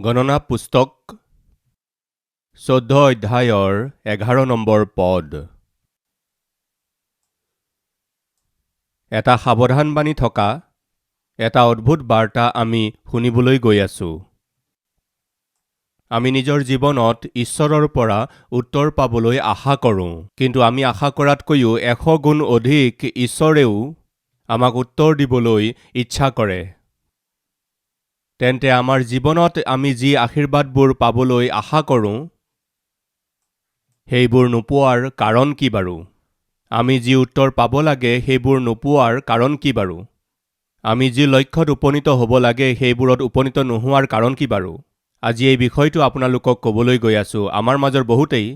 গণনা পুস্তক 14 অধ্যায়ৰ 11 নম্বৰ পদ। এটা সাৱধানবাণী থকা এটা অদ্ভুত বাৰ্তা আমি শুনিবলৈ গৈ আছোঁ। আমি নিজৰ জীৱনত ঈশ্বৰৰ পৰা উত্তৰ পাবলৈ আশা কৰোঁ, কিন্তু আমি আশা কৰাতকৈও 100 গুণ অধিক ঈশ্বৰেও আমাক উত্তৰ দিবলৈ ইচ্ছা কৰে। তেন্তে আমাৰ জীৱনত আমি যি আশীৰ্বাদবোৰ পাবলৈ আশা কৰোঁ, সেইবোৰ নোপোৱাৰ কাৰণ কি বাৰু? আমি যি উত্তৰ পাব লাগে সেইবোৰ নোপোৱাৰ কাৰণ কি বাৰু? আমি যি লক্ষ্যত উপনীত হ'ব লাগে সেইবোৰত উপনীত নোহোৱাৰ কাৰণ কি বাৰু? আজি এই বিষয়টো আপোনালোকক ক'বলৈ গৈ আছোঁ। আমাৰ মাজৰ বহুতেই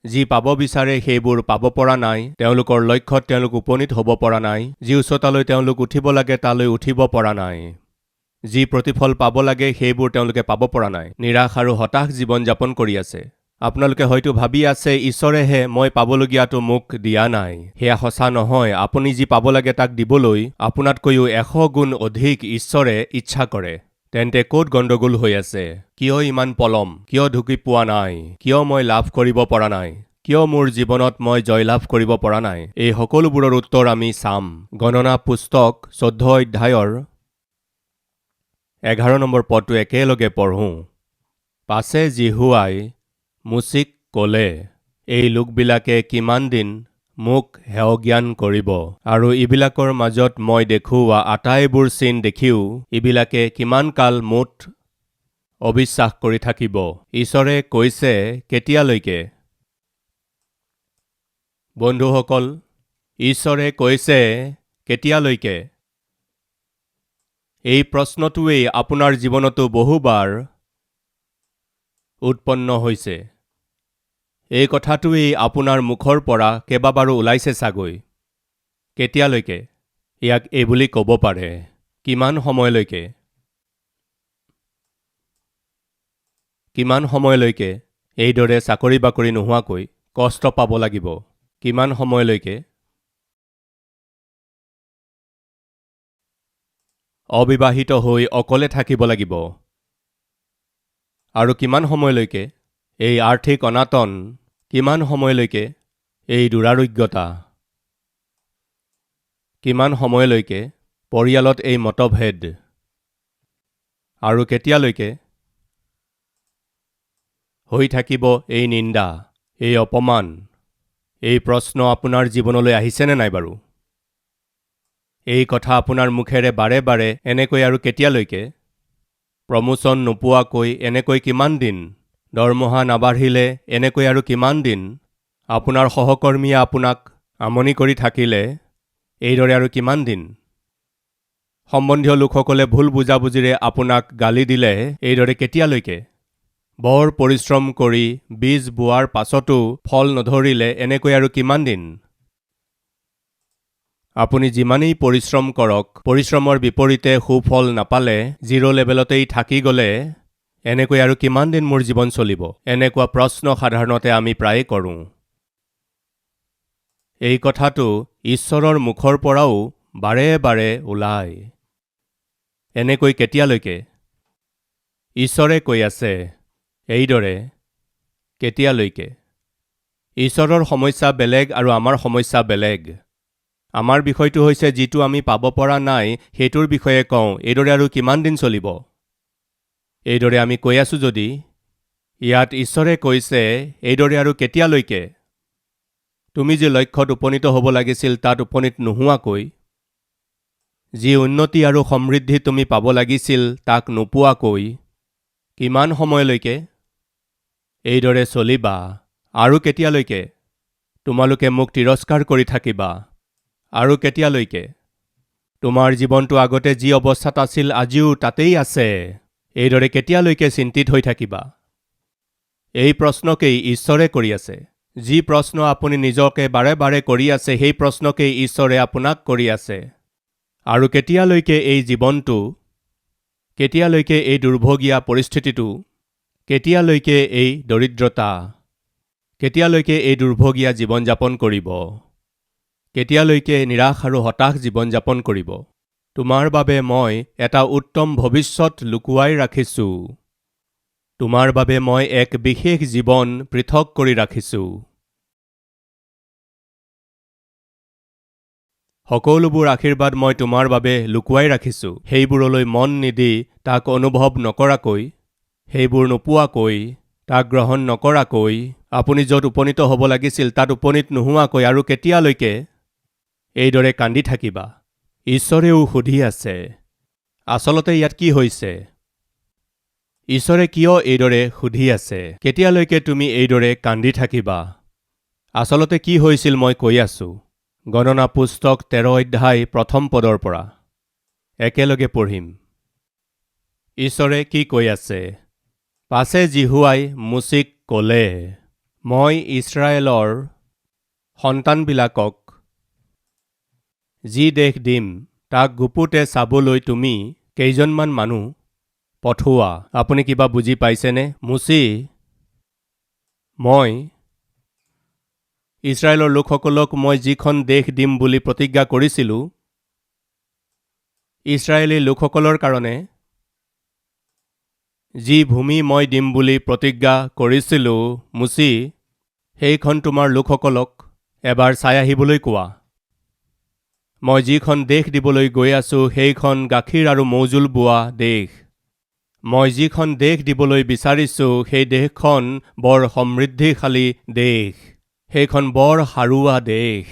যি পাব বিচাৰে সেইবোৰ পাব পৰা নাই, তেওঁলোকৰ লক্ষ্যত তেওঁলোক উপনীত হ'ব পৰা নাই, যি উচ্চতালৈ তেওঁলোক উঠিব লাগে তালৈ উঠিব পৰা নাই, যি প্ৰতিফল পাব লাগে সেইবোৰ তেওঁলোকে পাব পৰা নাই, নিৰাশ আৰু হতাশ জীৱন যাপন কৰি আছে। আপোনালোকে হয়তো ভাবি আছে, ঈশ্বৰেহে মই পাবলগীয়াটো মোক দিয়া নাই। সেয়া সঁচা নহয়। আপুনি যি পাব লাগে তাক দিবলৈ আপোনাতকৈও 100 গুণ অধিক ঈশ্বৰে ইচ্ছা কৰে। তেন্তে ক'ত গণ্ডগোল হৈ আছে? কিয় ইমান পলম? কিয় ঢুকি পোৱা নাই? কিয় মই লাভ কৰিব পৰা নাই? কিয় মোৰ জীৱনত মই জয়লাভ কৰিব পৰা নাই? এই সকলোবোৰৰ উত্তৰ আমি চাম। গণনা পুস্তক 14 অধ্যায়ৰ 11 নম্বৰ পদটো একেলগে পঢ়োঁ। পাছে জিহুৱাই মুচিক ক'লে, এই লোকবিলাকে কিমান দিন মোক হেয়জ্ঞান কৰিব, আৰু ইবিলাকৰ মাজত মই দেখুওৱা আটাইবোৰ চিন দেখিও ইবিলাকে কিমান কাল মোত অবিশ্বাস কৰি থাকিব। ঈশ্বৰে কৈছে কেতিয়ালৈকে? বন্ধুসকল, ঈশ্বৰে কৈছে কেতিয়ালৈকে? এই প্ৰশ্নটোৱেই আপোনাৰ জীৱনতো বহুবাৰ উৎপন্ন হৈছে। এই কথাটোৱেই আপোনাৰ মুখৰ পৰা কেইবাবাৰো ওলাইছে চাগৈ। কেতিয়ালৈকে? ইয়াক এইবুলি ক'ব পাৰে, কিমান সময়লৈকে? কিমান সময়লৈকে এইদৰে চাকৰি বাকৰি নোহোৱাকৈ কষ্ট পাব লাগিব? কিমান সময়লৈকে অবিবাহিত হৈ অকলে থাকিব লাগিব? আৰু কিমান সময়লৈকে এই আৰ্থিক অনাটন? কিমান সময়লৈকে এই দুৰাৰোগ্যতা? কিমান সময়লৈকে পৰিয়ালত এই মতভেদ? আৰু কেতিয়ালৈকে হৈ থাকিব এই নিন্দা, এই অপমান? এই প্ৰশ্ন আপোনাৰ জীৱনলৈ আহিছেনে নাই বাৰু? এই কথা আপোনাৰ মুখেৰে বাৰে বাৰে এনেকৈ আৰু কেতিয়ালৈকে? প্ৰমোচন নোপোৱাকৈ এনেকৈ কিমান দিন? দৰমহা নাবাঢ়িলে এনেকৈ আৰু কিমান দিন? আপোনাৰ সহকৰ্মীয়ে আপোনাক আমনি কৰি থাকিলে এইদৰে আৰু কিমান দিন? সম্বন্ধীয় লোকসকলে ভুল বুজাবুজিৰে আপোনাক গালি দিলে এইদৰে কেতিয়ালৈকে? বৰ পৰিশ্ৰম কৰি বীজ বোৱাৰ পাছতো ফল নধৰিলে এনেকৈ আৰু কিমান দিন? আপুনি যিমানেই পৰিশ্ৰম কৰক, পৰিশ্ৰমৰ বিপৰীতে সুফল নাপালে, জিৰ' লেভেলতেই থাকি গ'লে এনেকৈ আৰু কিমান দিন মোৰ জীৱন চলিব? এনেকুৱা প্ৰশ্ন সাধাৰণতে আমি প্ৰায়ে কৰোঁ। এই কথাটো ঈশ্বৰৰ মুখৰ পৰাও বাৰে বাৰে ওলায়। এনেকৈ কেতিয়ালৈকে? ঈশ্বৰে কৈ আছে এইদৰে, কেতিয়ালৈকে? ঈশ্বৰৰ সমস্যা বেলেগ আৰু আমাৰ সমস্যা বেলেগ। আমাৰ বিষয়টো হৈছে যিটো আমি পাব পৰা নাই সেইটোৰ বিষয়ে কওঁ, এইদৰে আৰু কিমান দিন চলিব? এইদৰে আমি কৈ আছোঁ যদি, ইয়াত ঈশ্বৰে কৈছে এইদৰে আৰু কেতিয়ালৈকে? তুমি যি লক্ষ্যত উপনীত হ'ব লাগিছিল তাত উপনীত নোহোৱাকৈ, যি উন্নতি আৰু সমৃদ্ধি তুমি পাব লাগিছিল তাক নোপোৱাকৈ, কিমান সময়লৈকে এইদৰে চলিবা? আৰু কেতিয়ালৈকে তোমালোকে মোক তিৰস্কাৰ কৰি থাকিবা? আৰু কেতিয়ালৈকে? তোমাৰ জীৱনটো আগতে যি অৱস্থাত আছিল আজিও তাতেই আছে, এইদৰে কেতিয়ালৈকে চিন্তিত হৈ থাকিবা? এই প্ৰশ্নকেই ঈশ্বৰে কৰি আছে। যি প্ৰশ্ন আপুনি নিজকে বাৰে বাৰে কৰি আছে সেই প্ৰশ্নকেই ঈশ্বৰে আপোনাক কৰি আছে। আৰু কেতিয়ালৈকে এই জীৱনটো? কেতিয়ালৈকে এই দুৰ্ভগীয়া পৰিস্থিতিটো? কেতিয়ালৈকে এই দৰিদ্ৰতা? কেতিয়ালৈকে এই দুৰ্ভগীয়া জীৱন যাপন কৰিব? কেতিয়ালৈকে নিৰাশ আৰু হতাশ জীৱন যাপন কৰিব? তোমাৰ বাবে মই এটা উত্তম ভৱিষ্যত লুকুৱাই ৰাখিছোঁ। তোমাৰ বাবে মই এক বিশেষ জীৱন পৃথক কৰি ৰাখিছোঁ। সকলোবোৰ আশীৰ্বাদ মই তোমাৰ বাবে লুকুৱাই ৰাখিছোঁ। সেইবোৰলৈ মন নিদি, তাক অনুভৱ নকৰাকৈ, সেইবোৰ নোপোৱাকৈ, তাক গ্ৰহণ নকৰাকৈ, আপুনি য'ত উপনীত হ'ব লাগিছিল তাত উপনীত নোহোৱাকৈ আৰু কেতিয়ালৈকে এইদৰে কান্দি থাকিবা? ঈশ্বৰেও সুধি আছে। আচলতে ইয়াত কি হৈছে? ঈশ্বৰে কিয় এইদৰে সুধি আছে? কেতিয়ালৈকে তুমি এইদৰে কান্দি থাকিবা? আচলতে কি হৈছিল মই কৈ আছোঁ। গণনা পুস্তক 13 অধ্যায় 1 পদৰ পৰা একেলগে পঢ়িম। ঈশ্বৰে কি কৈ আছে? পাছে জিহুৱাই মোচিক ক'লে, মই ইছৰাইলৰ সন্তানবিলাকক যি দেশ দিম, তাক গুপুতে চাবলৈ তুমি কেইজনমান মানুহ পঠোৱা। আপুনি কিবা বুজি পাইছেনে? মুচি, মই ইছৰাইলৰ লোকসকলক মই যিখন দেশ দিম বুলি প্ৰতিজ্ঞা কৰিছিলোঁ, ইছৰাইলী লোকসকলৰ কাৰণে যি ভূমি মই দিম বুলি প্ৰতিজ্ঞা কৰিছিলোঁ, মুচি, সেইখন তোমাৰ লোকসকলক এবাৰ চাই আহিবলৈ কোৱা। মই যিখন দেশ দিবলৈ গৈ আছোঁ সেইখন গাখীৰ আৰু মৌজোল বোৱা দেশ। মই যিখন দেশ দিবলৈ বিচাৰিছোঁ সেই দেশখন বৰ সমৃদ্ধিশালী দেশ। সেইখন বৰ সাৰুৱা দেশ।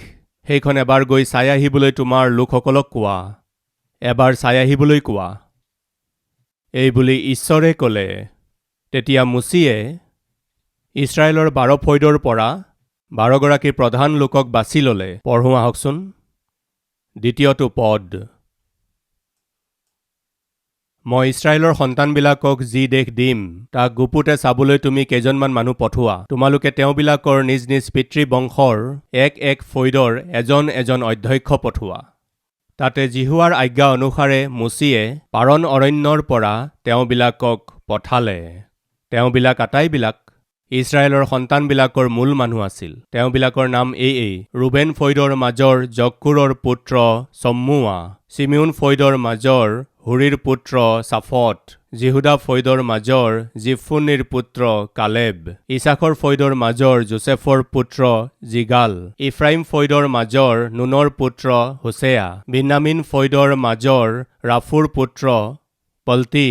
সেইখন এবাৰ গৈ চাই আহিবলৈ তোমাৰ লোকসকলক কোৱা। এবাৰ চাই আহিবলৈ কোৱা। এই বুলি ঈশ্বৰে ক'লে। তেতিয়া মুচিয়ে ইছৰাইলৰ 12 ফৈদৰ পৰা 12গৰাকী প্ৰধান লোকক বাছি ল'লে। পঢ়ো আহকচোন। দ্বিতীয়টো পদ। মই ইছৰাইলৰ সন্তানবিলাকক যি দেশ দিম, তাক গুপুতে চাবলৈ তুমি কেইজনমান মানুহ পঠোৱা। তোমালোকে তেওঁবিলাকৰ নিজ নিজ পিতৃবংশৰ এক ফৈদৰ এজন অধ্যক্ষ পঠোৱা। তাতে জিহুৱাৰ আজ্ঞা অনুসাৰে মুচিয়ে পাৰন অৰণ্যৰ পৰা তেওঁবিলাকক পঠালে। তেওঁবিলাক আটাইবিলাক ইছৰাইলৰ সন্তানবিলাকৰ মূল মানুহ আছিল। তেওঁবিলাকৰ নাম এই: ৰুবেন ফৈদৰ মাজৰ জক্কুৰৰ পুত্ৰ চম্মুৱা, চিমিউন ফৈদৰ মাজৰ হুৰিৰ পুত্ৰ চাফট, জিহুদা ফৈদৰ মাজৰ জিফুনিৰ পুত্ৰ কালেব, ইছাখৰ ফৈদৰ মাজৰ যোছেফৰ পুত্ৰ জিগাল, ইফ্ৰাইম ফৈদৰ মাজৰ নুনৰ পুত্ৰ হোছেয়া, বিন্যামিন ফৈদৰ মাজৰ ৰাফুৰ পুত্ৰ পলতি,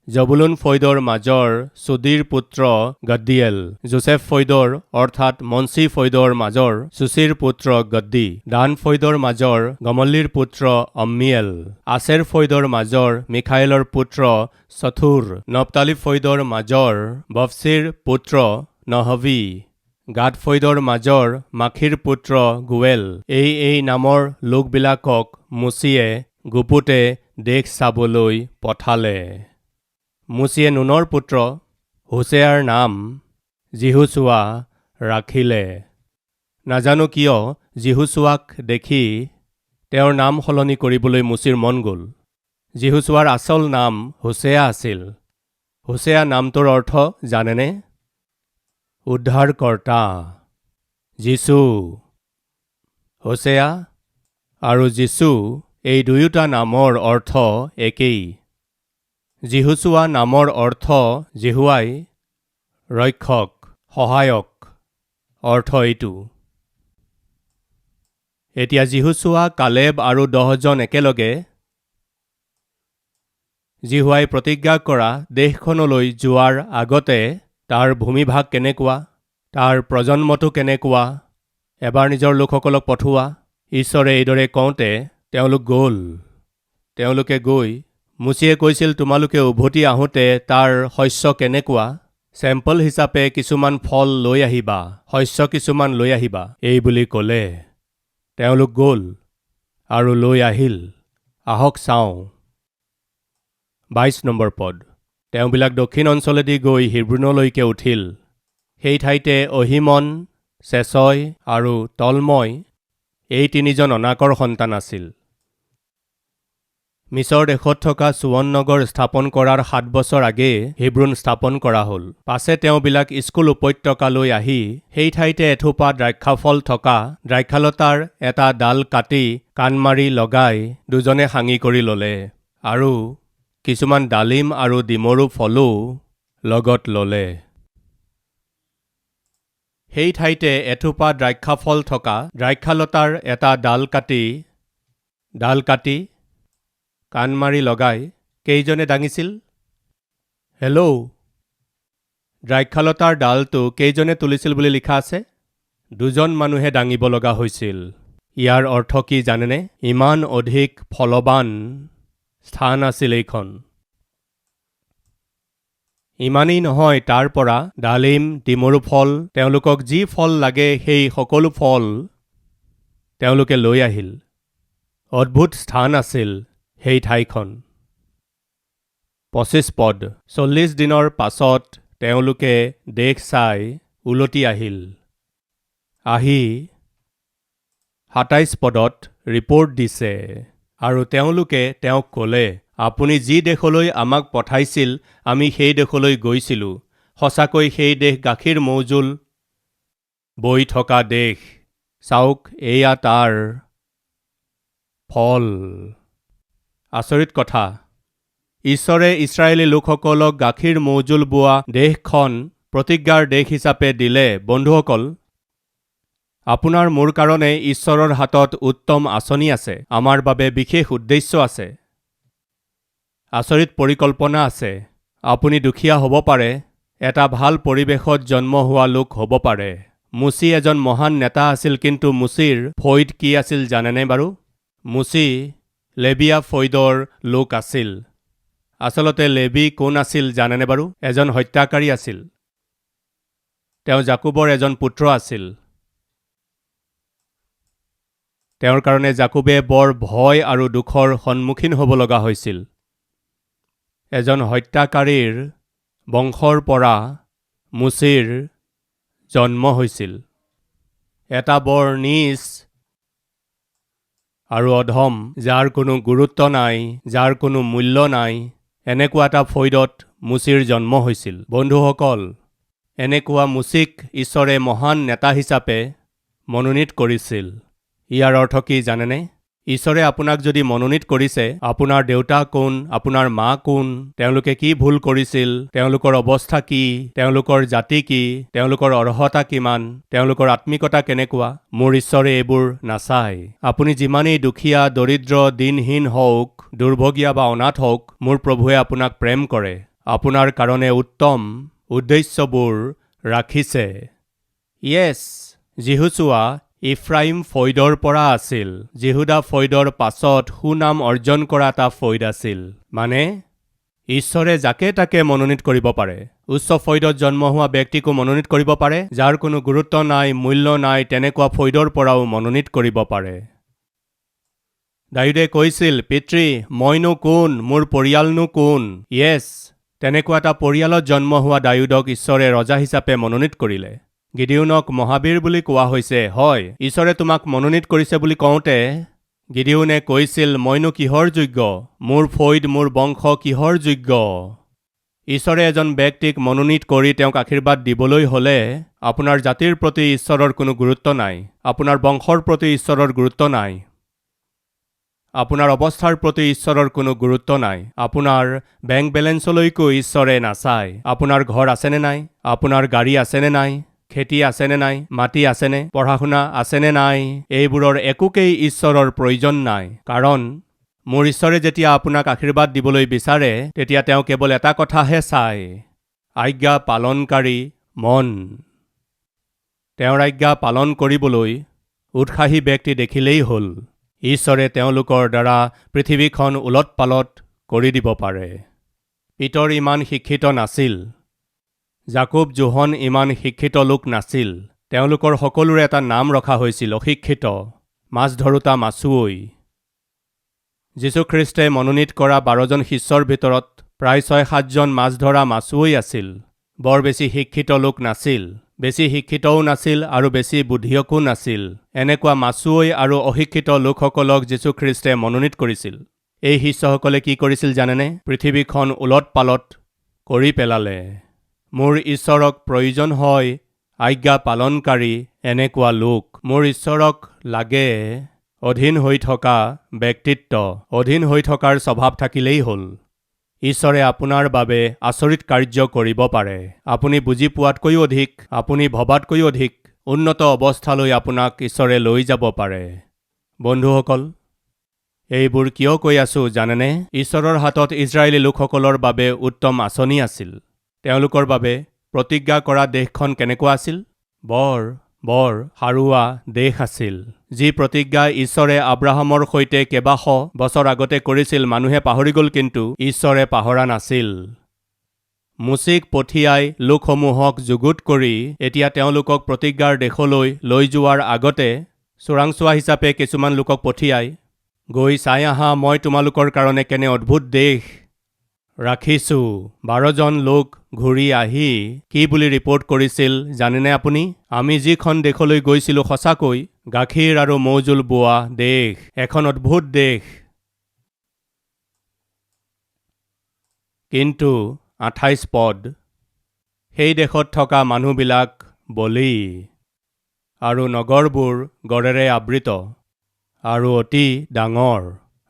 জবুলুন ফৈদৰ মাজৰ চুদিৰ পুত্ৰ গদ্দিয়েল, যোছেফ ফৈদৰ অৰ্থাৎ মনচি ফৈদৰ মাজৰ চুচিৰ পুত্ৰ গদ্দি, দান ফৈদৰ মাজৰ গমল্লিৰ পুত্ৰ অম্মিয়েল, আছেৰ ফৈদৰ মাজৰ মিখায়েলৰ পুত্ৰ চথুৰ, নপতালি ফৈদৰ মাজৰ বফচিৰ পুত্ৰ নহবী, গাদ ফৈদৰ মাজৰ মাখিৰ পুত্ৰ গুৱেল। এই নামৰ লোকবিলাকক মুচিয়ে গুপুতে দেশ চাবলৈ পঠালে। মুচিয়ে নুনৰ পুত্ৰ হোছেয়াৰ নাম জিহুচুৱা ৰাখিলে। নাজানো কিয় জিহুচুৱাক দেখি তেওঁৰ নাম সলনি কৰিবলৈ মুচিৰ মন গ'ল। জিহুচুৱাৰ আচল নাম হোছেয়া আছিল। হোছেয়া নামটোৰ অৰ্থ জানেনে? উদ্ধাৰকৰ্তা, যীচু। হোছেয়া আৰু যীচু এই দুয়োটা নামৰ অৰ্থ একেই। জিহুচুৱা নামৰ অৰ্থ জিহুৱাই, ৰক্ষক, সহায়ক অৰ্থ এইটো। এতিয়া জিহুচুৱা, কালেব আৰু 10 জন একেলগে জিহুৱাই প্ৰতিজ্ঞা কৰা দেশখনলৈ যোৱাৰ আগতে তাৰ ভূমিভাগ কেনেকুৱা, তাৰ প্ৰজন্মটো কেনেকুৱা, এবাৰ নিজৰ লোকসকলক পঠোৱা। ঈশ্বৰে এইদৰে কওঁতে তেওঁলোক গ'ল। তেওঁলোকে গৈ মুচিয়ে কৈছিল, তোমালোকে উভতি আহোঁতে তাৰ শস্য কেনেকুৱা, চেম্পল হিচাপে কিছুমান ফল লৈ আহিবা, শস্য কিছুমান লৈ আহিবা, এই বুলি ক'লে। তেওঁলোক গ'ল আৰু লৈ আহিল। আহক চাওঁ। 22 নম্বৰ পদ। তেওঁবিলাক দক্ষিণ অঞ্চলেদি গৈ হিব্ৰোনলৈকে উঠিল। সেই ঠাইতে অহিমন, চেচয় আৰু তলময় এই 3 জন অনাকৰ সন্তান আছিল। মিছৰ দেশত থকা চুৱন নগৰ স্থাপন কৰাৰ 7 বছৰ আগেয়ে হিব্ৰোন স্থাপন কৰা হ'ল। পাছে তেওঁবিলাক স্কুল উপত্যকালৈ আহি সেই ঠাইতে এথোপা দ্ৰাক্ষাফল থকা দ্ৰাক্ষালতাৰ এটা ডাল কাটি কাণমাৰি লগাই দুজনে সাঙি কৰি ল'লে আৰু কিছুমান ডালিম আৰু ডিমৰু ফলো লগত ল'লে। সেই ঠাইতে এথোপা দ্ৰাক্ষাফল থকা দ্ৰাক্ষালতাৰ এটা ডাল কাটি কাণ মাৰি লগাই কেইজনে দাঙিছিল? হেল্ল', দ্ৰাক্ষালতাৰ ডালটো কেইজনে তুলিছিল বুলি লিখা আছে? 2জন মানুহে দাঙিব লগা হৈছিল। ইয়াৰ অৰ্থ কি জানেনে? ইমান অধিক ফলৱান স্থান আছিল এইখন। ইমানেই নহয়, তাৰ পৰা ডালিম, ডিমৰু ফল, তেওঁলোকক যি ফল লাগে সেই সকলো ফল তেওঁলোকে লৈ আহিল। অদ্ভুত স্থান আছিল সেই ঠাইখন। 25 পদ। 40 দিনৰ পাছত তেওঁলোকে দেশ চাই উলটি আহিল। আহি 27 পদত ৰিপৰ্ট দিছে। আৰু তেওঁলোকে তেওঁক ক'লে, আপুনি যি দেশলৈ আমাক পঠাইছিল আমি সেই দেশলৈ গৈছিলোঁ। সঁচাকৈ সেই দেশ গাখীৰ মৌজোল বৈ থকা দেশ। চাওক, এয়া তাৰ ফল। আচৰিত কথা, ঈশ্বৰে ইছৰাইলী লোকসকলক গাখীৰ মৌজোল বোৱা দেশখন প্ৰতিজ্ঞাৰ দেশ হিচাপে দিলে। বন্ধুসকল, আপোনাৰ মোৰ কাৰণে ঈশ্বৰৰ হাতত উত্তম আঁচনি আছে। আমাৰ বাবে বিশেষ উদ্দেশ্য আছে, আচৰিত পৰিকল্পনা আছে। আপুনি দুখীয়া হ'ব পাৰে, এটা ভাল পৰিৱেশত জন্ম হোৱা লোক হ'ব পাৰে। মুচি এজন মহান নেতা আছিল, কিন্তু মুচিৰ ফৈদ কি আছিল জানেনে বাৰু? মুচি লেবিয়া ফৈদৰ লোক আছিল। আচলতে লেবি কোন আছিল জানেনে বাৰু? এজন হত্যাকাৰী আছিল। তেওঁ জাকুবৰ এজন পুত্ৰ আছিল। তেওঁৰ কাৰণে জাকুবে বৰ ভয় আৰু দুখৰ সন্মুখীন হ'ব লগা হৈছিল। এজন হত্যাকাৰীৰ বংশৰ পৰা মুচিৰ জন্ম হৈছিল। এটা বৰ নীচ আৰু অধম, যাৰ কোনো গুৰুত্ব নাই, যাৰ কোনো মূল্য নাই, এনেকুৱা এটা ফৈদত মুচিৰ জন্ম হৈছিল। বন্ধুসকল, এনেকুৱা মুচিক ঈশ্বৰে মহান নেতা হিচাপে মনোনীত কৰিছিল। ইয়াৰ অৰ্থ কি জানেনে? ঈশ্বৰে আপোনাক যদি মনোনীত কৰিছে, আপোনাৰ দেউতা কোন, আপোনাৰ মা কোন, তেওঁলোকে কি ভুল কৰিছিল, তেওঁলোকৰ অৱস্থা কি, তেওঁলোকৰ জাতি কি, তেওঁলোকৰ অৰ্হতা কিমান, তেওঁলোকৰ আত্মিকতা কেনেকুৱা, মোৰ ঈশ্বৰে এইবোৰ নাচায়। আপুনি যিমানেই দুখীয়া, দৰিদ্ৰ, দিনহীন হওক, দুৰ্ভগীয়া বা অনাথ হওক, মোৰ প্ৰভুৱে আপোনাক প্ৰেম কৰে। আপোনাৰ কাৰণে উত্তম উদ্দেশ্যবোৰ ৰাখিছে। য়েছ, যিহুচুৱা ইফ্ৰাইম ফৈদৰ পৰা আছিল। যিহুদা ফৈদৰ পাছত সুনাম অৰ্জন কৰা এটা ফৈদ আছিল। মানে ঈশ্বৰে যাকে তাকে মনোনীত কৰিব পাৰে। উচ্চ ফৈদত জন্ম হোৱা ব্যক্তিকো মনোনীত কৰিব পাৰে। যাৰ কোনো গুৰুত্ব নাই, মূল্য নাই, তেনেকুৱা ফৈদৰ পৰাও মনোনীত কৰিব পাৰে। দাউদে কৈছিল, পিতৃ, মইনো কোন, মোৰ পৰিয়ালনো কোন? য়েছ, তেনেকুৱা এটা পৰিয়ালত জন্ম হোৱা দাউদক ঈশ্বৰে ৰজা হিচাপে মনোনীত কৰিলে। গিদিয়নক মহাবীৰ বুলি কোৱা হৈছে। হয়, ঈশ্বৰে তোমাক মনোনীত কৰিছে বুলি কওঁতে গিদিয়নে কৈছিল, মইনো কিহৰ যোগ্য? মোৰ ফৈদ, মোৰ বংশ কিহৰ যোগ্য? ঈশ্বৰে এজন ব্যক্তিক মনোনীত কৰি তেওঁক আশীৰ্বাদ দিবলৈ হ'লে আপোনাৰ জাতিৰ প্ৰতি ঈশ্বৰৰ কোনো গুৰুত্ব নাই, আপোনাৰ বংশৰ প্ৰতি ঈশ্বৰৰ গুৰুত্ব নাই, আপোনাৰ অৱস্থাৰ প্ৰতি ঈশ্বৰৰ কোনো গুৰুত্ব নাই, আপোনাৰ বেংক বেলেঞ্চলৈকো ঈশ্বৰে নাচায়। আপোনাৰ ঘৰ আছেনে নাই, আপোনাৰ গাড়ী আছেনে নাই, খেতি আছেনে নাই, মাটি আছেনে, পঢ়া শুনা আছেনে নাই, এইবোৰৰ একোকেই ঈশ্বৰৰ প্ৰয়োজন নাই। কাৰণ মোৰ ঈশ্বৰে যেতিয়া আপোনাক আশীৰ্বাদ দিবলৈ বিচাৰে, তেতিয়া তেওঁ কেৱল এটা কথাহে চায়, আজ্ঞা পালনকাৰী মন। তেওঁৰ আজ্ঞা পালন কৰিবলৈ উৎসাহী ব্যক্তি দেখিলেই হ'ল। ঈশ্বৰে তেওঁলোকৰ দ্বাৰা পৃথিৱীখন ওলট পালট কৰি দিব পাৰে। পিতৰ ইমান শিক্ষিত নাছিল, জাকুব জোহন ইমান শিক্ষিত লোক নাছিল। তেওঁলোকৰ সকলোৰে এটা নাম ৰখা হৈছিল, অশিক্ষিত, মাছ ধৰোতা মাছুৱৈ। যীশুখ্ৰীষ্টে মনোনীত কৰা 12জন শিষ্যৰ ভিতৰত প্ৰায় 6-7 জন মাছ ধৰা মাছুৱৈ আছিল। বৰ বেছি শিক্ষিত লোক নাছিল, বেছি শিক্ষিতও নাছিল আৰু বেছি বুদ্ধিয়কো নাছিল। এনেকুৱা মাছুৱৈ আৰু অশিক্ষিত লোকসকলক যীশুখ্ৰীষ্টে মনোনীত কৰিছিল। এই শিষ্যসকলে কি কৰিছিল জানেনে? পৃথিৱীখন ওলট পালট কৰি পেলালে। মোৰ ঈশ্বৰক প্ৰয়োজন হয় আজ্ঞা পালনকাৰী এনেকুৱা লোক। মোৰ ঈশ্বৰক লাগে অধীন হৈ থকা ব্যক্তিত্ব, অধীন হৈ থকাৰ স্বভাৱ থাকিলেই হ'ল। ঈশ্বৰে আপোনাৰ বাবে আচৰিত কাৰ্য কৰিব পাৰে। আপুনি বুজি পোৱাতকৈও অধিক, আপুনি ভবাতকৈও অধিক উন্নত অৱস্থালৈ আপোনাক ঈশ্বৰে লৈ যাব পাৰে। বন্ধুসকল, এইবোৰ কিয় কৈ আছোঁ জানেনে? ঈশ্বৰৰ হাতত ইজৰাইলী লোকসকলৰ বাবে উত্তম আঁচনি আছিল। তেওঁলোকৰ বাবে প্ৰতিজ্ঞা কৰা দেশখন কেনেকুৱা আছিল? বৰ সাৰুৱা দেশ আছিল। যি প্ৰতিজ্ঞা ঈশ্বৰে আব্ৰাহামৰ সৈতে কেইবাশ বছৰ আগতে কৰিছিল, মানুহে পাহৰি গ'ল, কিন্তু ঈশ্বৰে পাহৰা নাছিল। মুচিক পঠিয়াই লোকসমূহক যুগুত কৰি এতিয়া তেওঁলোকক প্ৰতিজ্ঞাৰ দেশলৈ লৈ যোৱাৰ আগতে চোৰাংচোৱা হিচাপে কিছুমান লোকক পঠিয়াই, গৈ চাই আহা, মই তোমালোকৰ কাৰণে কেনে অদ্ভুত দেশ ৰাখিছোঁ। 12 জন লোক ঘূৰি আহি কি বুলি ৰিপৰ্ট কৰিছিল জানেনে আপুনি? আমি যিখন দেশলৈ গৈছিলোঁ সঁচাকৈ গাখীৰ আৰু মৌজোল বোৱা দেশ, এখন অদ্ভুত দেশ। কিন্তু 28 পদ, সেই দেশত থকা মানুহবিলাক বলি আৰু নগৰবোৰ গড়েৰে আবৃত আৰু অতি ডাঙৰ।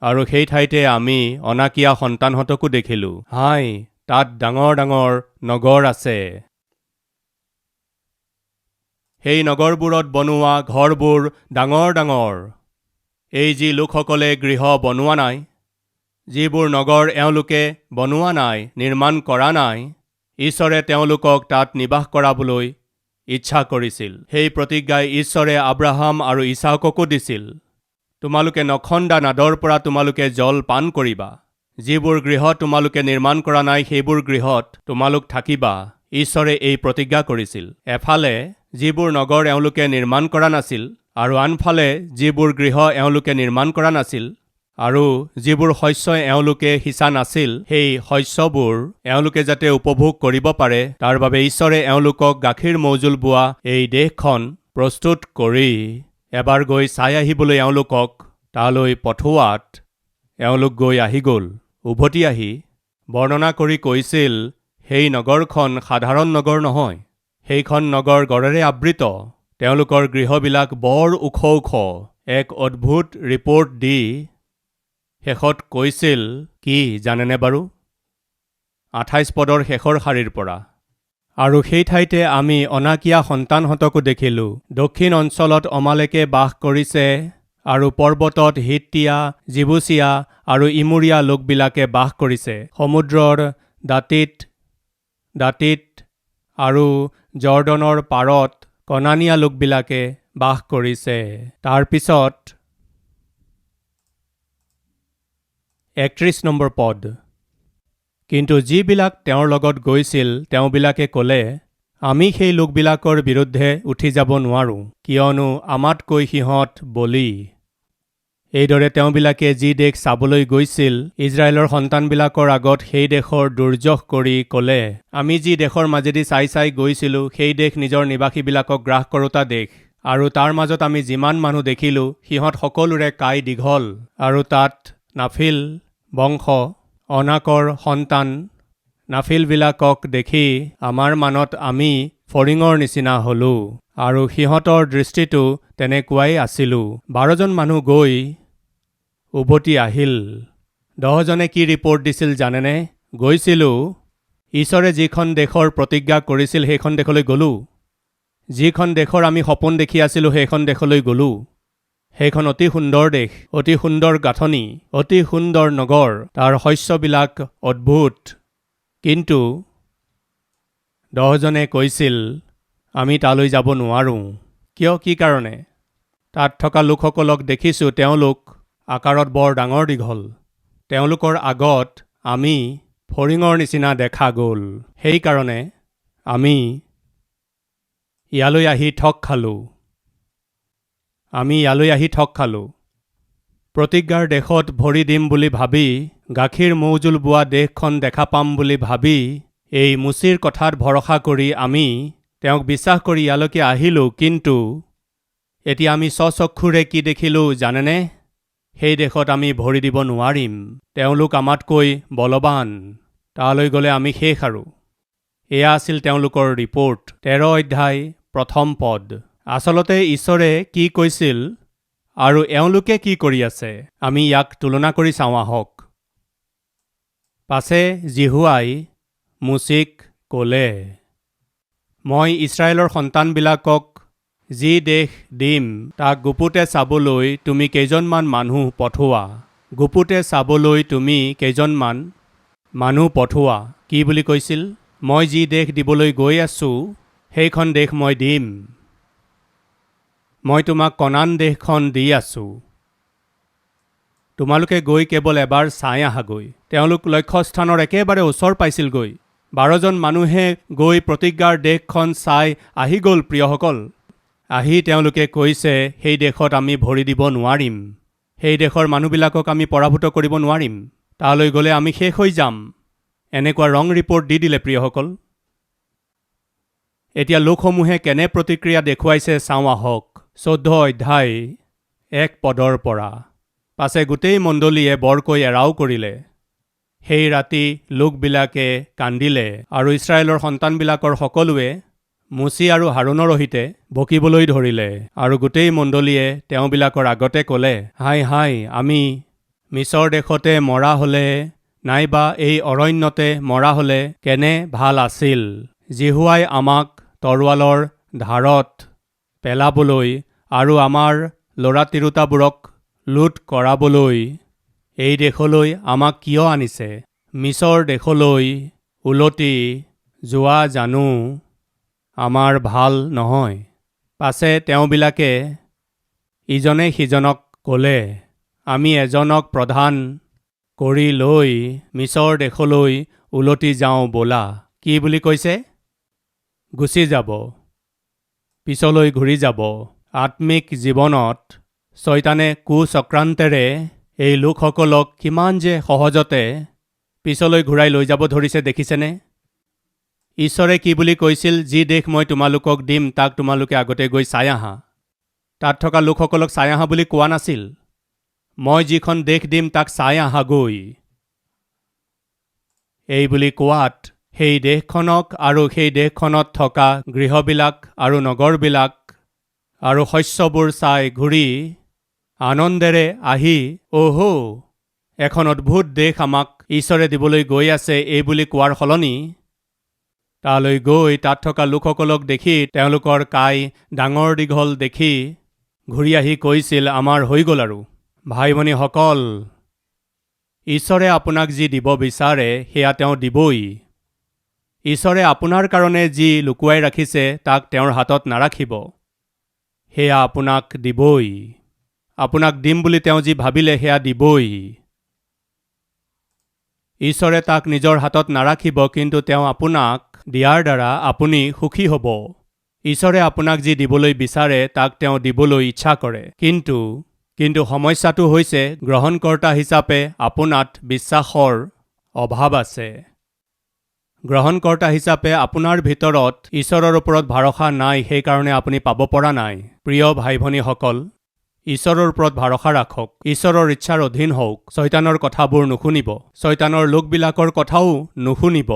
আৰু সেই ঠাইতে আমি অনাকিয়া সন্তানহঁতকো দেখিলোঁ। হাই, তাত ডাঙৰ ডাঙৰ নগৰ আছে। সেই নগৰবোৰত বনোৱা ঘৰবোৰ ডাঙৰ ডাঙৰ। এই যি লোকসকলে গৃহ বনোৱা নাই, যিবোৰ নগৰ এওঁলোকে বনোৱা নাই, নিৰ্মাণ কৰা নাই, ঈশ্বৰে তেওঁলোকক তাত নিবাস কৰাবলৈ ইচ্ছা কৰিছিল। সেই প্ৰতিজ্ঞাই ঈশ্বৰে আব্ৰাহাম আৰু ইছাককো দিছিল। তোমালোকে নখন্দা নাদৰ পৰা তোমালোকে জল পান কৰিবা। যিবোৰ গৃহ তোমালোকে নিৰ্মাণ কৰা নাই, সেইবোৰ গৃহত তোমালোক থাকিবা। ঈশ্বৰে এই প্ৰতিজ্ঞা কৰিছিল। এফালে যিবোৰ নগৰ এওঁলোকে নিৰ্মাণ কৰা নাছিল, আৰু আনফালে যিবোৰ গৃহ এওঁলোকে নিৰ্মাণ কৰা নাছিল, আৰু যিবোৰ শস্য এওঁলোকে সিঁচা নাছিল, সেই শস্যবোৰ এওঁলোকে যাতে উপভোগ কৰিব পাৰে, তাৰ বাবে ঈশ্বৰে এওঁলোকক গাখীৰ মৌজোল বোৱা এই দেশখন প্ৰস্তুত কৰি এবাৰ গৈ চাই আহিবলৈ এওঁলোকক তালৈ পঠোৱাত এওঁলোক গৈ আহি গ'ল। উভতি আহি বৰ্ণনা কৰি কৈছিল, সেই নগৰখন সাধাৰণ নগৰ নহয়, সেইখন নগৰ গড়েৰে আবৃত। তেওঁলোকৰ গৃহবিলাক বৰ ওখ ওখ। এক অদ্ভুত ৰিপৰ্ট দি শেষত কৈছিল কি জানেনে বাৰু? 28 পদৰ শেষৰ শাৰীৰ পৰা, আৰু সেই ঠাইতে আমি অনাকিয়া সন্তানহঁতকো দেখিলোঁ। দক্ষিণ অঞ্চলত অমালেকে বাস কৰিছে, আৰু পৰ্বতত হিত্তিয়া, জিবুচীয়া আৰু ইমুৰীয়া লোকবিলাকে বাস কৰিছে। সমুদ্ৰৰ দাঁতিত আৰু জৰ্দনৰ পাৰত কনানীয়া লোকবিলাকে বাস কৰিছে। তাৰ পিছত 31 নম্বৰ পদ, কিন্তু যিবিলাক তেওঁৰ লগত গৈছিল তেওঁবিলাকে ক'লে, আমি সেই লোকবিলাকৰ বিৰুদ্ধে উঠি যাব নোৱাৰোঁ, কিয়নো আমাতকৈ সিহঁত বলি। এইদৰে তেওঁবিলাকে যি দেশ চাবলৈ গৈছিল, ইজৰাইলৰ সন্তানবিলাকৰ আগত সেই দেশৰ দুৰ্যশ কৰি ক'লে, আমি যি দেশৰ মাজেদি চাই চাই গৈছিলোঁ, সেই দেশ নিজৰ নিবাসীবিলাকক গ্ৰাস কৰোতা দেশ। আৰু তাৰ মাজত আমি যিমান মানুহ দেখিলোঁ, সিহঁত সকলোৰে কাই দীঘল, আৰু তাত নাফিল বংশ, অনাকৰ সন্তান নাফিলবিলাকক দেখি আমাৰ মনত আমি ফৰিঙৰ নিচিনা হলোঁ, আৰু সিহঁতৰ দৃষ্টিটো তেনেকুৱাই আছিলোঁ। 12 জন মানুহ গৈ উভতি আহিল। 10 জনে কি ৰিপৰ্ট দিছিল জানেনে? গৈছিলোঁ, ঈশ্বৰে যিখন দেশৰ প্ৰতিজ্ঞা কৰিছিল সেইখন দেশলৈ গ'লোঁ। যিখন দেশৰ আমি সপোন দেখি আছিলোঁ সেইখন দেশলৈ গ'লোঁ। সেইখন অতি সুন্দৰ দেশ, অতি সুন্দৰ গাঁথনি, অতি সুন্দৰ নগৰ, তাৰ শস্যবিলাক অদ্ভুত। কিন্তু 10 জনে কৈছিল, আমি তালৈ যাব নোৱাৰোঁ। কিয়, কি কাৰণে? তাত থকা লোকসকলক দেখিছোঁ, তেওঁলোক আকাৰত বৰ ডাঙৰ দীঘল। তেওঁলোকৰ আগত আমি ফৰিঙৰ নিচিনা দেখা গ'ল। সেইকাৰণে আমি ইয়ালৈ আহি ঠগ খালোঁ। প্ৰতিজ্ঞাৰ দেশত ভৰি দিম বুলি ভাবি, গাখীৰ মৌজোল বোৱা দেশখন দেখা পাম বুলি ভাবি, এই মুচিৰ কথাত ভৰসা কৰি আমি তেওঁক বিশ্বাস কৰি ইয়ালৈকে আহিলোঁ। কিন্তু এতিয়া আমি স্বচক্ষুৰে কি দেখিলোঁ জানেনে? সেই দেশত আমি ভৰি দিব নোৱাৰিম। তেওঁলোক আমাতকৈ বলৱান। তালৈ গ'লে আমি শেষ। আৰু এয়া আছিল তেওঁলোকৰ ৰিপৰ্ট। 13 অধ্যায় 1ম পদ। আচলতে ঈশ্বৰে কি কৈছিল আৰু এওঁলোকে কি কৰি আছে, আমি ইয়াক তুলনা কৰি চাওঁ আহক। পাছে জিহুৱাই মুচিক ক'লে, মই ইছৰাইলৰ সন্তানবিলাকক যি দেশ দিম তাক গুপুতে চাবলৈ তুমি কেইজনমান মানুহ পঠোৱা। গুপুতে চাবলৈ তুমি কেইজনমান মানুহ পঠোৱা। কি বুলি কৈছিল? মই যি দেশ দিবলৈ গৈ আছোঁ সেইখন দেশ মই দিম। মই তোমাক কনান দেশখন দি আছোঁ। তোমালোকে গৈ কেৱল এবাৰ চাই আহাগৈ। তেওঁলোক লক্ষ্যস্থানৰ একেবাৰে ওচৰ পাইছিলগৈ। 12জন মানুহে গৈ প্ৰতিজ্ঞাৰ দেশখন চাই আহি গ'ল। প্ৰিয়সকল, আহি তেওঁলোকে কৈছে, সেই দেশত আমি ভৰি দিব নোৱাৰিম। সেই দেশৰ মানুহবিলাকক আমি পৰাভূত কৰিব নোৱাৰিম। তালৈ গ'লে আমি শেষ হৈ যাম। এনেকুৱা ৰং ৰিপৰ্ট দি দিলে। প্ৰিয়সকল, এতিয়া লোকসমূহে কেনে প্ৰতিক্ৰিয়া দেখুৱাইছে চাওঁ আহক। 14 অধ্যায় 1 পদৰ পৰা। পাছে গোটেই মণ্ডলীয়ে বৰকৈ এৰাও কৰিলে। সেই ৰাতি লোকবিলাকে কান্দিলে আৰু ইছৰাইলৰ সন্তানবিলাকৰ সকলোৱে মুচি আৰু হাৰুনৰ সৈতে বকিবলৈ ধৰিলে। আৰু গোটেই মণ্ডলীয়ে তেওঁবিলাকৰ আগতে ক'লে, হাই হাই, আমি মিছৰ দেশতে মৰা হ'লে নাইবা এই অৰণ্যতে মৰা হ'লে কেনে ভাল আছিল। জিহুৱাই আমাক তৰোৱালৰ ধাৰত পেলাবলৈ আৰু আমাৰ ল'ৰা তিৰোতাবোৰক লুট কৰাবলৈ এই দেশলৈ আমাক কিয় আনিছে? মিছৰ দেশলৈ উলটি যোৱা জানো আমাৰ ভাল নহয়? পাছে তেওঁবিলাকে ইজনে সিজনক ক'লে, আমি এজনক প্ৰধান কৰি লৈ মিছৰ দেশলৈ উলটি যাওঁ ব'লা। কি বুলি কৈছে? গুচি যাব, পিছলৈ ঘূৰি যাব। আত্মিক জীৱনত শয়তানে কুচক্ৰান্তেৰে এই লোকসকলক কিমান যে সহজতে পিছলৈ ঘূৰাই লৈ যাব ধৰিছে, দেখিছেনে? ঈশ্বৰে কি বুলি কৈছিল? যি দেশ মই তোমালোকক দিম তাক তোমালোকে আগতে গৈ চাই আহা। তাত থকা লোকসকলক চাই আহা বুলি কোৱা নাছিল। মই যিখন দেশ দিম তাক চাই আহাগৈ। এই বুলি কোৱাত সেই দেশখনক আৰু সেই দেশখনত থকা গৃহবিলাক আৰু নগৰবিলাক আৰু শস্যবোৰ চাই ঘূৰি আনন্দেৰে আহি, অহো, এখন অদ্ভুত দেশ আমাক ঈশ্বৰে দিবলৈ গৈ আছে, এই বুলি কোৱাৰ সলনি তালৈ গৈ তাত থকা লোকসকলক দেখি, তেওঁলোকৰ কাই ডাঙৰ দীঘল দেখি ঘূৰি আহি কৈছিল, আমাৰ হৈ গ'ল আৰু। ভাই ভনীসকল, ঈশ্বৰে আপোনাক যি দিব বিচাৰে সেয়া তেওঁ দিবই। ঈশ্বৰে আপোনাৰ কাৰণে যি লুকুৱাই ৰাখিছে তাক তেওঁৰ হাতত নাৰাখিব। সেয়া আপোনাক দিবই। আপোনাক দিম বুলি তেওঁ যি ভাবিলে সেয়া দিবই। ঈশ্বৰে তাক নিজৰ হাতত নাৰাখিব, কিন্তু তেওঁ আপোনাক দিয়াৰ দ্বাৰা আপুনি সুখী হ'ব। ঈশ্বৰে আপোনাক যি দিবলৈ বিচাৰে তাক তেওঁ দিবলৈ ইচ্ছা কৰে। কিন্তু সমস্যাটো হৈছে গ্ৰহণকৰ্তা হিচাপে আপোনাত বিশ্বাসৰ অভাৱ আছে। গ্ৰহণকৰ্তা হিচাপে আপোনাৰ ভিতৰত ঈশ্বৰৰ ওপৰত ভৰসা নাই, সেইকাৰণে আপুনি পাব পৰা নাই। প্ৰিয় ভাই ভনীসকল, ঈশ্বৰৰ ওপৰত ভৰসা ৰাখক। ঈশ্বৰৰ ইচ্ছাৰ অধীন হওক। শয়তানৰ কথাবোৰ নুশুনিব। শয়তানৰ লোকবিলাকৰ কথাও নুশুনিব।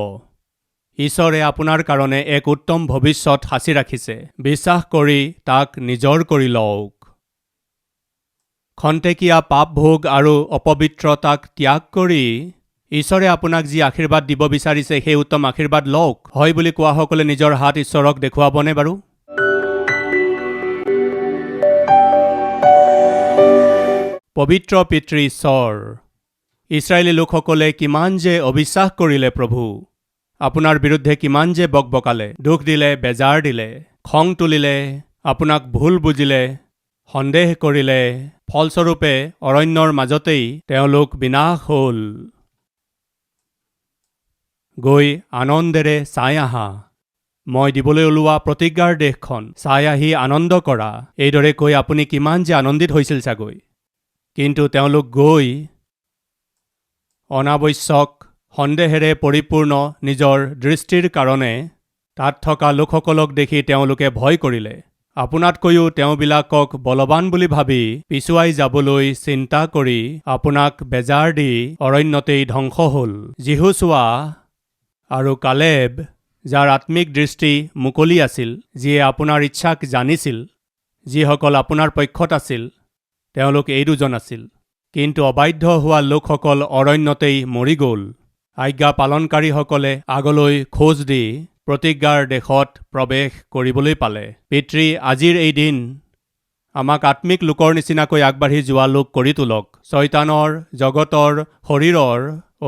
ঈশ্বৰে আপোনাৰ কাৰণে এক উত্তম ভৱিষ্যত সাঁচি ৰাখিছে। বিশ্বাস কৰি তাক নিজৰ কৰি লওক। খন্তেকীয়া পাপভোগ আৰু অপবিত্ৰতাক ত্যাগ কৰি ঈশ্বৰে আপোনাক যি আশীৰ্বাদ দিব বিচাৰিছে সেই উত্তম আশীৰ্বাদ লওক। হয় বুলি কোৱাসকলে নিজৰ হাত ঈশ্বৰক দেখুৱাবনে বাৰু? পবিত্ৰ পিতৃ ঈশ্বৰ, ইছৰাইলী লোকসকলে কিমান যে অবিশ্বাস কৰিলে প্ৰভু। আপোনাৰ বিৰুদ্ধে কিমান যে বকবকালে, দুখ দিলে, বেজাৰ দিলে, খং তুলিলে, আপোনাক ভুল বুজিলে, সন্দেহ কৰিলে। ফলস্বৰূপে অৰণ্যৰ মাজতেই তেওঁলোক বিনাশ হ'ল। গৈ আনন্দেৰে চাই আহা। মই দিবলৈ ওলোৱা প্ৰতিজ্ঞাৰ দেশখন চাই আহি আনন্দ কৰা। এইদৰে কৈ আপুনি কিমান যে আনন্দিত হৈছিল চাগৈ। কিন্তু তেওঁলোক গৈ অনাৱশ্যক সন্দেহেৰে পৰিপূৰ্ণ নিজৰ দৃষ্টিৰ কাৰণে তাত থকা লোকসকলক দেখি তেওঁলোকে ভয় কৰিলে। আপোনাতকৈও তেওঁবিলাকক বলৱান বুলি ভাবি পিছুৱাই যাবলৈ চিন্তা কৰি আপোনাক বেজাৰ দি অৰণ্যতেই ধ্বংস হ'ল। জিহুছোৱা আৰু কালেব, যাৰ আত্মিক দৃষ্টি মুকলি আছিল, যিয়ে আপোনাৰ ইচ্ছাক জানিছিল, যিসকল আপোনাৰ পক্ষত আছিল, তেওঁলোক এই দুজন আছিল। কিন্তু অবাধ্য হোৱা লোকসকল অৰণ্যতেই মৰি গ'ল আজ্ঞা পালনকাৰীসকলে আগলৈ খোজ দি প্ৰতিজ্ঞাৰ দেশত প্ৰৱেশ কৰিবলৈ পালে। পিতৃ, আজিৰ এই দিন আমাক আত্মিক লোকৰ নিচিনাকৈ আগবাঢ়ি যোৱা লোক কৰি তোলক। শয়তানৰ, জগতৰ, শৰীৰৰ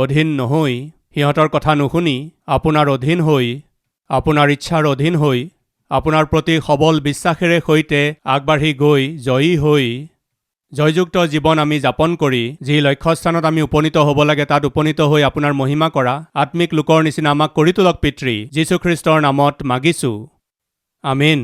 অধীন নহৈ, সিহঁতৰ কথা নুশুনি আপোনাৰ অধীন হৈ, আপোনাৰ ইচ্ছাৰ অধীন হৈ, আপোনাৰ প্ৰতি সবল বিশ্বাসেৰে সৈতে আগবাঢ়ি গৈ জয়ী হৈ জয়যুক্ত জীৱন আমি যাপন কৰি যি লক্ষ্যস্থানত আমি উপনীত হ'ব লাগে তাত উপনীত হৈ আপোনাৰ মহিমা কৰা আত্মিক লোকৰ নিচিনা আমাক কৰি তোলক পিতৃ। যীশুখ্ৰীষ্টৰ নামত মাগিছোঁ, আমেন।